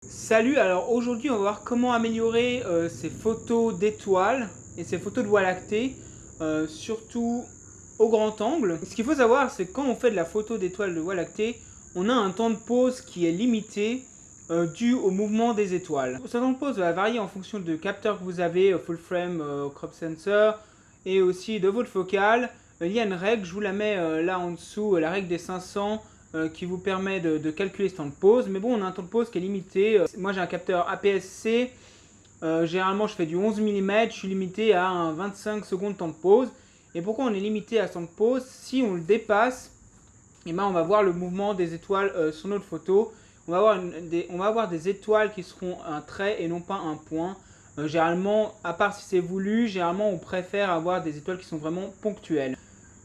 Salut, alors aujourd'hui on va voir comment améliorer ces photos d'étoiles et ces photos de Voie lactée, surtout au grand angle. Ce qu'il faut savoir, c'est que quand on fait de la photo d'étoiles de Voie lactée, on a un temps de pause qui est limité dû au mouvement des étoiles. Ce temps de pause va varier en fonction du capteur que vous avez, full frame, crop sensor, et aussi de votre focale. Il y a une règle, je vous la mets là en dessous, la règle des 500, qui vous permet de calculer ce temps de pause. Mais bon, on a un temps de pause qui est limité. Moi j'ai un capteur APS-C, généralement je fais du 11 mm, je suis limité à un 25 secondes de temps de pause. Et pourquoi on est limité à ce temps de pause? Si on le dépasse, et ben on va voir le mouvement des étoiles sur notre photo. On va avoir des étoiles qui seront un trait et non pas un point. Généralement, à part si c'est voulu, généralement on préfère avoir des étoiles qui sont vraiment ponctuelles.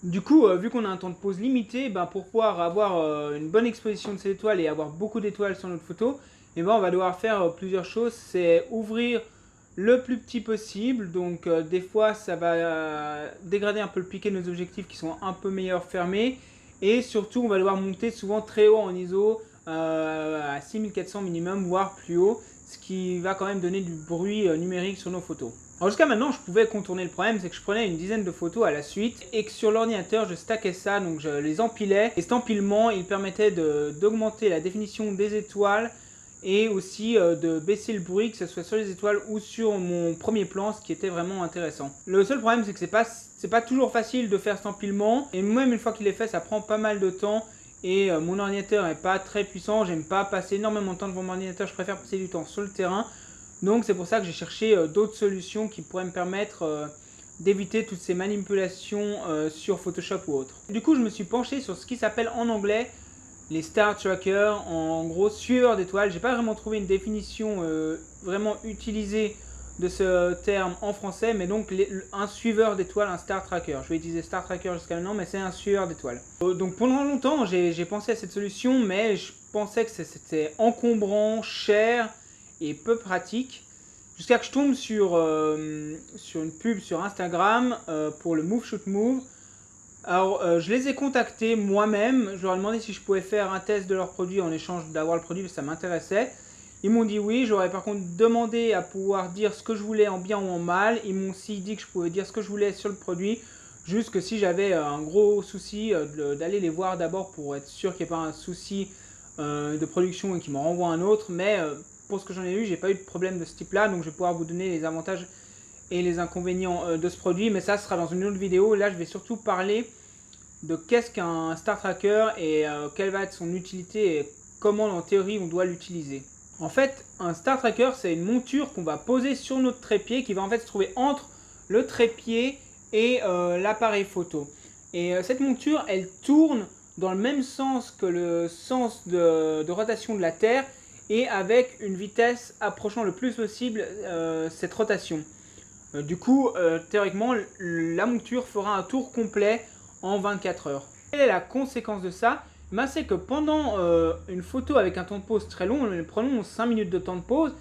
Du coup, vu qu'on a un temps de pause limité, ben, pour pouvoir avoir une bonne exposition de ces étoiles et avoir beaucoup d'étoiles sur notre photo, et ben, on va devoir faire plusieurs choses. C'est ouvrir le plus petit possible. Donc des fois, ça va dégrader un peu le piqué de nos objectifs qui sont un peu meilleurs fermés. Et surtout, on va devoir monter souvent très haut en ISO, à 6400 minimum, voire plus haut, ce qui va quand même donner du bruit numérique sur nos photos. Alors jusqu'à maintenant, je pouvais contourner le problème, c'est que je prenais une dizaine de photos à la suite et que sur l'ordinateur, je stackais ça, donc je les empilais. Et cet empilement, il permettait d'augmenter la définition des étoiles et aussi de baisser le bruit, que ce soit sur les étoiles ou sur mon premier plan, ce qui était vraiment intéressant. Le seul problème, c'est que c'est pas toujours facile de faire cet empilement, et même une fois qu'il est fait, ça prend pas mal de temps. Et mon ordinateur n'est pas très puissant, j'aime pas passer énormément de temps devant mon ordinateur, je préfère passer du temps sur le terrain. Donc c'est pour ça que j'ai cherché d'autres solutions qui pourraient me permettre d'éviter toutes ces manipulations sur Photoshop ou autre. Du coup, je me suis penché sur ce qui s'appelle en anglais les Star Trackers, en gros suiveurs d'étoiles. J'ai pas vraiment trouvé une définition vraiment utilisée de ce terme en français, mais donc un suiveur d'étoiles, un Star Tracker. Je vais utiliser Star Tracker jusqu'à maintenant, mais c'est un suiveur d'étoiles. Donc pendant longtemps, j'ai pensé à cette solution, mais je pensais que c'était encombrant, cher et peu pratique. Jusqu'à que je tombe sur une pub sur Instagram pour le Move Shoot Move. Alors, je les ai contactés moi-même. Je leur ai demandé si je pouvais faire un test de leur produit en échange d'avoir le produit, parce que ça m'intéressait. Ils m'ont dit oui. J'aurais par contre demandé à pouvoir dire ce que je voulais en bien ou en mal. Ils m'ont aussi dit que je pouvais dire ce que je voulais sur le produit. Juste que si j'avais un gros souci, d'aller les voir d'abord pour être sûr qu'il n'y ait pas un souci de production et qu'ils m'en renvoient un autre. Mais pour ce que j'en ai eu, j'ai pas eu de problème de ce type-là. Donc je vais pouvoir vous donner les avantages et les inconvénients de ce produit, mais ça sera dans une autre vidéo. Là, je vais surtout parler de qu'est-ce qu'un Star Tracker et quelle va être son utilité et comment en théorie on doit l'utiliser. En fait, un Star Tracker, c'est une monture qu'on va poser sur notre trépied qui va en fait se trouver entre le trépied et l'appareil photo. Et cette monture, elle tourne dans le même sens que le sens de rotation de la Terre et avec une vitesse approchant le plus possible cette rotation. Du coup, théoriquement, la monture fera un tour complet en 24 heures. Quelle est la conséquence de ça? Ben, c'est que pendant une photo avec un temps de pause très long, prenons 5 minutes de temps de pause,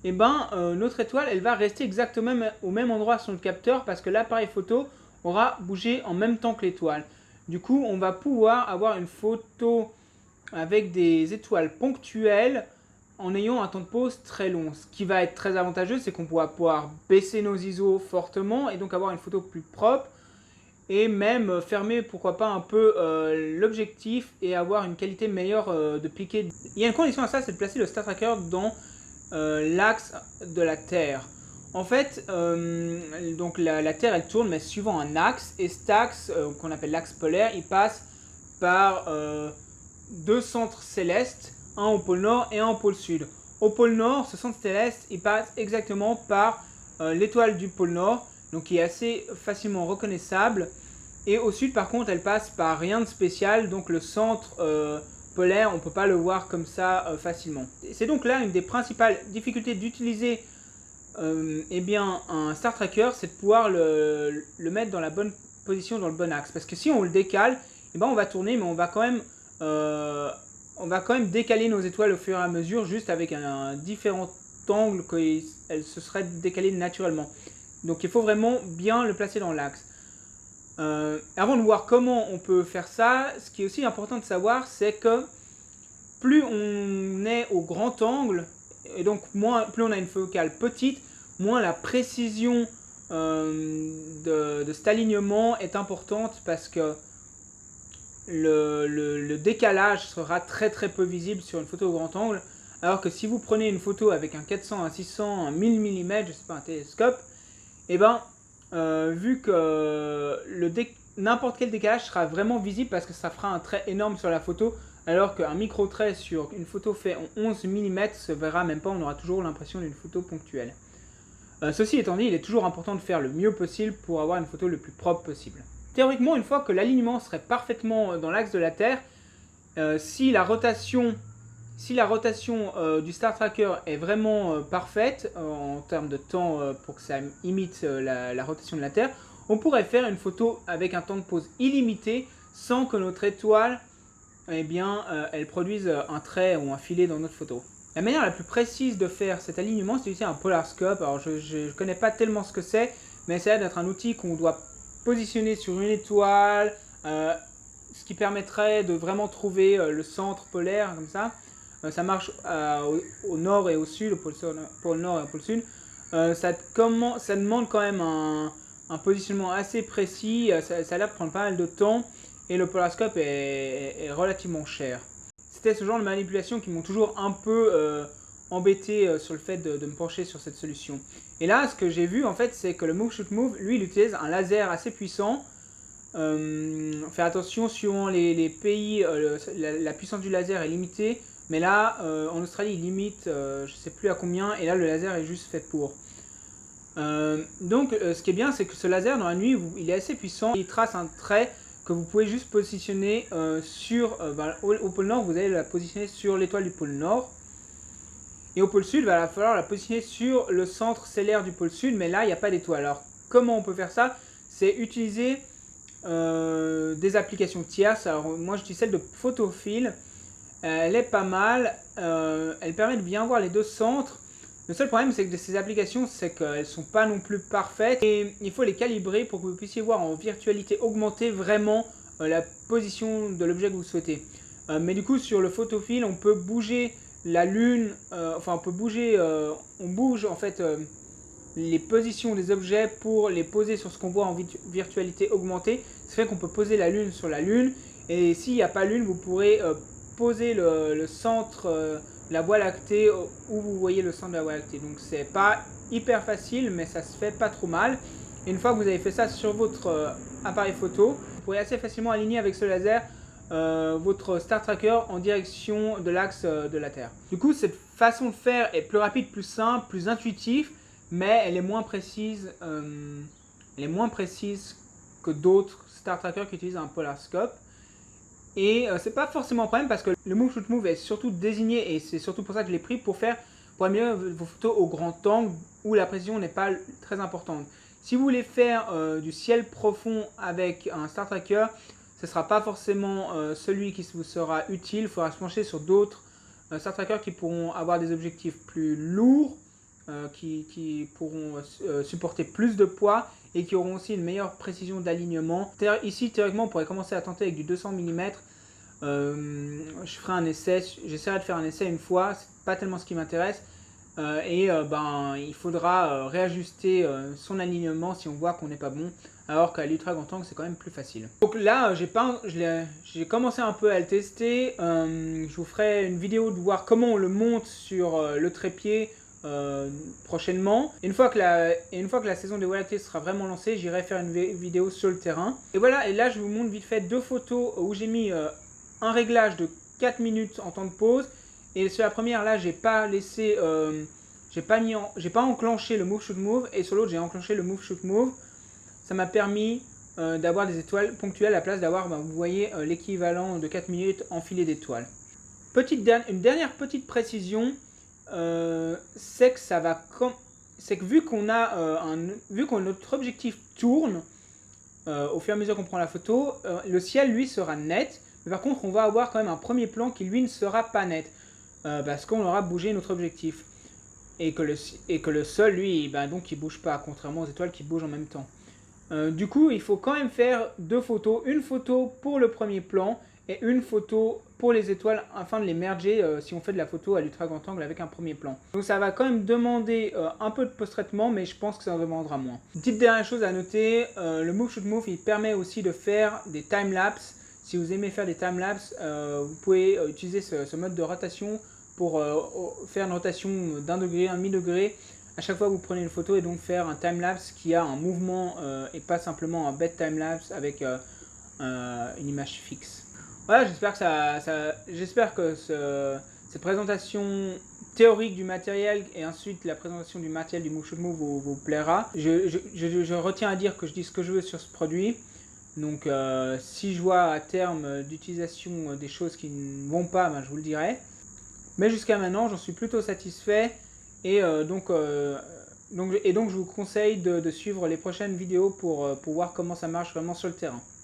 et ben, notre étoile elle va rester exactement au même endroit sur le capteur parce que l'appareil photo aura bougé en même temps que l'étoile. Du coup, on va pouvoir avoir une photo avec des étoiles ponctuelles en ayant un temps de pause très long. Ce qui va être très avantageux, c'est qu'on va pouvoir baisser nos ISO fortement et donc avoir une photo plus propre et même fermer pourquoi pas un peu l'objectif et avoir une qualité meilleure de piqué. Il y a une condition à ça, c'est de placer le Star Tracker dans l'axe de la Terre. En fait, donc la Terre elle tourne mais suivant un axe, et cet axe qu'on appelle l'axe polaire, il passe par deux centres célestes, un au pôle nord et un au pôle sud. Au pôle nord, ce centre céleste il passe exactement par l'étoile du pôle nord, donc qui est assez facilement reconnaissable. Et au sud par contre elle passe par rien de spécial, donc le centre polaire on ne peut pas le voir comme ça facilement. C'est donc là une des principales difficultés d'utiliser eh bien, un Star Tracker, c'est de pouvoir le mettre dans la bonne position, dans le bon axe. Parce que si on le décale, eh ben on va tourner, mais on va quand même décaler nos étoiles au fur et à mesure, juste avec un différent angle qu'elles se seraient décalées naturellement. Donc il faut vraiment bien le placer dans l'axe. Avant de voir comment on peut faire ça, ce qui est aussi important de savoir, c'est que plus on est au grand angle, et donc plus on a une focale petite, moins la précision de cet alignement est importante, parce que le décalage sera très très peu visible sur une photo au grand angle, alors que si vous prenez une photo avec un 400, un 600, un 1000 mm, je sais pas, un télescope, et ben vu que n'importe quel décalage sera vraiment visible, parce que ça fera un trait énorme sur la photo, alors qu'un micro trait sur une photo fait en 11 mm se verra même pas, on aura toujours l'impression d'une photo ponctuelle. Ceci étant dit, il est toujours important de faire le mieux possible pour avoir une photo le plus propre possible. Théoriquement, une fois que l'alignement serait parfaitement dans l'axe de la Terre, si la rotation du Star Tracker est vraiment parfaite en termes de temps pour que ça imite la rotation de la Terre, on pourrait faire une photo avec un temps de pause illimité sans que notre étoile elle produise un trait ou un filet dans notre photo. La manière la plus précise de faire cet alignement, c'est d'utiliser un Polarscope. Alors je ne connais pas tellement ce que c'est, mais ça a l'air d'être un outil qu'on doit positionner sur une étoile, ce qui permettrait de vraiment trouver le centre polaire, comme ça. Ça marche au nord et au sud, au pôle nord et au pôle sud. Ça demande quand même un positionnement assez précis, ça a l'air de prendre pas mal de temps, et le Polarscope est relativement cher. C'était ce genre de manipulation qui m'ont toujours un peu embêté sur le fait de me pencher sur cette solution. Et là, ce que j'ai vu en fait, c'est que le Move Shoot Move, lui, il utilise un laser assez puissant. Faire attention, suivant les pays, la puissance du laser est limitée. Mais là, en Australie, il limite, je ne sais plus à combien, et là, le laser est juste fait pour. Donc, ce qui est bien, c'est que ce laser, dans la nuit, il est assez puissant. Il trace un trait que vous pouvez juste positionner au pôle Nord, vous allez la positionner sur l'étoile du pôle Nord. Et au pôle Sud, il va falloir la positionner sur le centre stellaire du pôle Sud, mais là, il n'y a pas d'étoile. Alors, comment on peut faire ça? C'est utiliser des applications tierces. Alors, moi, j'utilise celle de Photophile. Elle est pas mal, elle permet de bien voir les deux centres. Le seul problème, c'est que ces applications, c'est qu'elles ne sont pas non plus parfaites, et il faut les calibrer pour que vous puissiez voir en virtualité augmentée vraiment la position de l'objet que vous souhaitez. Mais du coup, sur le Photophile, on peut bouger la lune, on bouge en fait les positions des objets pour les poser sur ce qu'on voit en virtualité augmentée. Ça fait qu'on peut poser la lune sur la lune, et s'il n'y a pas lune, vous pourrez poser le centre de la Voie lactée où vous voyez le centre de la Voie lactée. Donc c'est pas hyper facile, mais ça se fait pas trop mal. Et une fois que vous avez fait ça sur votre appareil photo, vous pourrez assez facilement aligner avec ce laser votre Star Tracker en direction de l'axe de la Terre. Du coup, cette façon de faire est plus rapide, plus simple, plus intuitive, mais elle est moins précise, que d'autres Star Trackers qui utilisent un Polarscope. Et c'est pas forcément un problème, parce que le Move Shoot Move est surtout désigné, et c'est surtout pour ça que je l'ai pris, pour améliorer vos photos au grand angle où la précision n'est pas très importante. Si vous voulez faire du ciel profond avec un Star Tracker, ce ne sera pas forcément celui qui vous sera utile. Il faudra se pencher sur d'autres Star Trackers qui pourront avoir des objectifs plus lourds, qui pourront supporter plus de poids, et qui auront aussi une meilleure précision d'alignement. Ici, théoriquement, on pourrait commencer à tenter avec du 200 mm. Je ferai un essai, j'essaierai de faire un essai une fois, c'est pas tellement ce qui m'intéresse. Il faudra réajuster son alignement si on voit qu'on n'est pas bon, alors qu'à l'ultra grand angle, c'est quand même plus facile. Donc là, j'ai commencé un peu à le tester. Je vous ferai une vidéo de voir comment on le monte sur le trépied prochainement. Et une fois que la saison des Voies lactées sera vraiment lancée, j'irai faire une vidéo sur le terrain. Et voilà, et là je vous montre vite fait deux photos où j'ai mis un réglage de 4 minutes en temps de pause. Et sur la première, là, j'ai pas enclenché le Move Shoot Move, et sur l'autre, j'ai enclenché le Move Shoot Move. Ça m'a permis d'avoir des étoiles ponctuelles à la place d'avoir, vous voyez, l'équivalent de 4 minutes enfilé d'étoiles. Une dernière petite précision, c'est que vu que notre objectif tourne au fur et à mesure qu'on prend la photo, le ciel lui sera net, mais par contre on va avoir quand même un premier plan qui lui ne sera pas net, parce qu'on aura bougé notre objectif, et que le sol lui donc il bouge pas, contrairement aux étoiles qui bougent en même temps. Du coup il faut quand même faire deux photos, une photo pour le premier plan et une photo pour les étoiles afin de les merger si on fait de la photo à l'ultra grand angle avec un premier plan. Donc ça va quand même demander un peu de post-traitement, mais je pense que ça en demandera moins. Une petite dernière chose à noter, le Move Shoot Move il permet aussi de faire des time-lapse. Si vous aimez faire des time-lapse, vous pouvez utiliser ce mode de rotation pour faire une rotation d'1 degré, 1,5 degré à chaque fois que vous prenez une photo, et donc faire un time-lapse qui a un mouvement et pas simplement un bête time-lapse avec une image fixe. Voilà, j'espère que cette présentation théorique du matériel et ensuite la présentation du matériel du Move Shoot Move vous plaira. Je retiens à dire que je dis ce que je veux sur ce produit. Donc si je vois à terme d'utilisation des choses qui ne vont pas, ben, je vous le dirai. Mais jusqu'à maintenant, j'en suis plutôt satisfait. Et donc je vous conseille de suivre les prochaines vidéos pour voir comment ça marche vraiment sur le terrain.